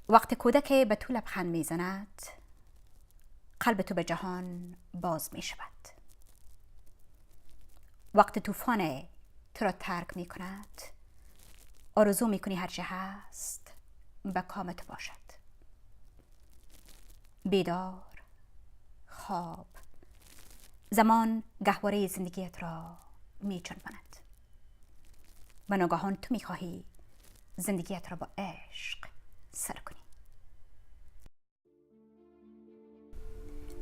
وقت کودک به تو لبخند می زند، قلب تو به جهان باز می شود. وقت طوفان تو را ترک می کند، آرزو می کنی هرچه هست به کام تو باشد. بیدار، خواب، زمان گهواره زندگیت را می جنباند. و ناگهان تو می خواهی زندگیت را با عشق سر کنی.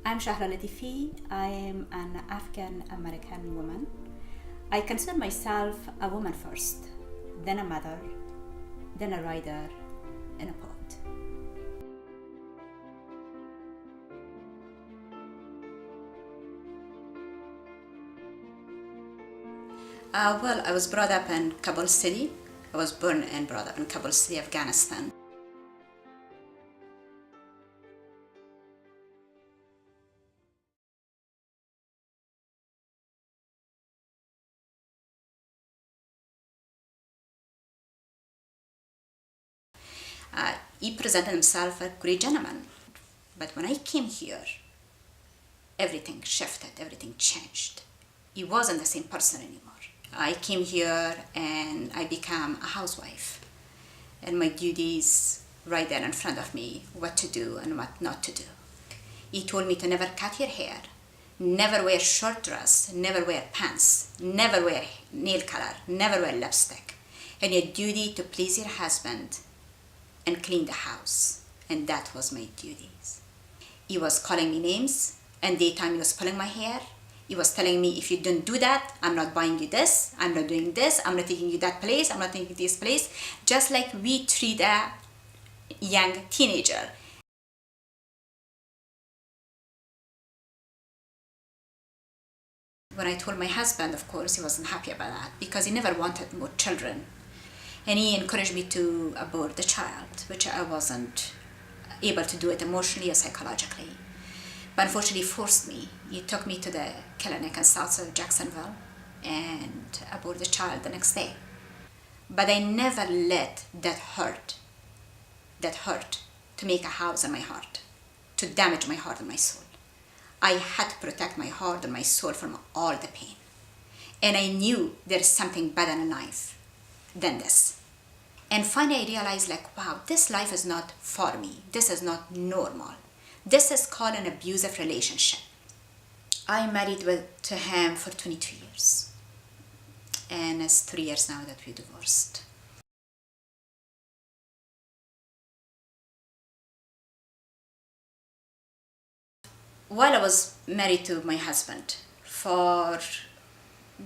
I'm Shahla Latifi. I am an Afghan American woman. I consider myself a woman first, then a mother, then a writer, and a poet. Well, I was brought up in Kabul city. I was born and brought up in Kabul city, Afghanistan. He presented himself a great gentleman. But when I came here, everything shifted, everything changed. He wasn't the same person anymore. I came here and I became a housewife. And my duties right there in front of me, what to do and what not to do. He told me to never cut your hair, never wear short dress, never wear pants, never wear nail color, never wear lipstick. And your duty to please your husband and clean the house. And that was my duties. He was calling me names, and daytime he was pulling my hair. He was telling me, if you don't do that, I'm not buying you this, I'm not doing this, I'm not taking you that place, I'm not taking you this place. Just like we treat a young teenager. When I told my husband, of course, he wasn't happy about that because he never wanted more children. And he encouraged me to abort the child, which I wasn't able to do it emotionally or psychologically. But unfortunately forced me. He took me to the clinic in south of Jacksonville and aborted the child the next day. But I never let that hurt to make a house in my heart, to damage my heart and my soul. I had to protect my heart and my soul from all the pain. And I knew there is something better in life than this. And finally I realized, like, wow, this life is not for me. This is not normal. This is called an abusive relationship. I married to him for 22 years. And it's 3 years now that we divorced. While I was married to my husband, for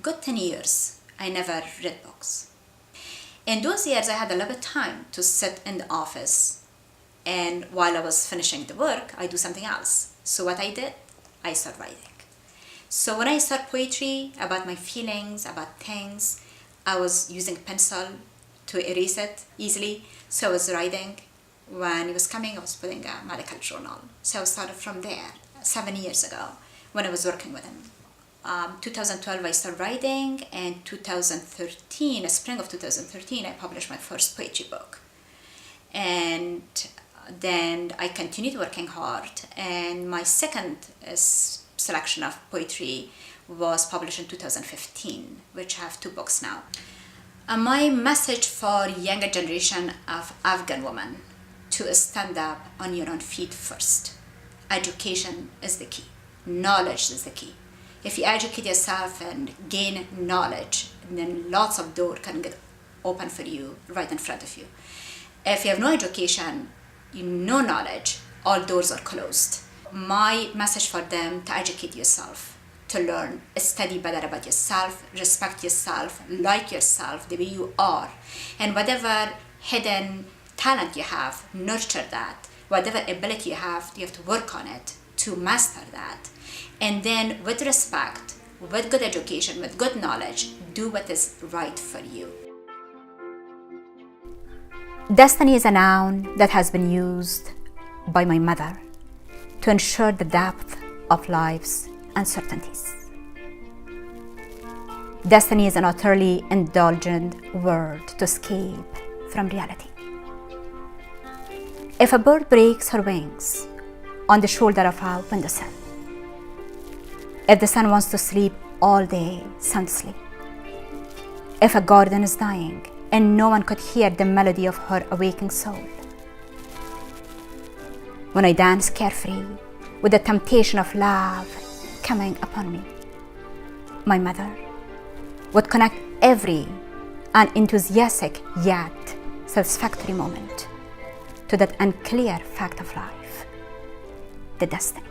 good 10 years, I never read books. In those years, I had a lot of time to sit in the office, and while I was finishing the work, I do something else. So what I did, I started writing. So when I start poetry about my feelings, about things, I was using pencil to erase it easily. So I was writing. When he was coming, I was putting a medical journal. So I started from there 7 years ago when I was working with him. 2012 I started writing, and 2013, spring of 2013, I published my first poetry book. And then I continued working hard, and my second selection of poetry was published in 2015, which I have 2 books now. My message for younger generation of Afghan women to stand up on your own feet first. Education is the key. Knowledge is the key. If you educate yourself and gain knowledge, then lots of doors can get open for you right in front of you. If you have no education, no knowledge, all doors are closed. My message for them: to educate yourself, to learn, study better about yourself, respect yourself, like yourself the way you are, and whatever hidden talent you have, nurture that. Whatever ability you have to work on it to master that. And then with respect, with good education, with good knowledge, do what is right for you. Destiny is a noun that has been used by my mother to ensure the depth of life's uncertainties. Destiny is an utterly indulgent word to escape from reality. If a bird breaks her wings on the shoulder of a windowsill, if the sun wants to sleep all day soundly, if a garden is dying and no one could hear the melody of her awaking soul, when I dance carefree with the temptation of love coming upon me, my mother would connect every unenthusiastic yet satisfactory moment to that unclear fact of life, the destiny.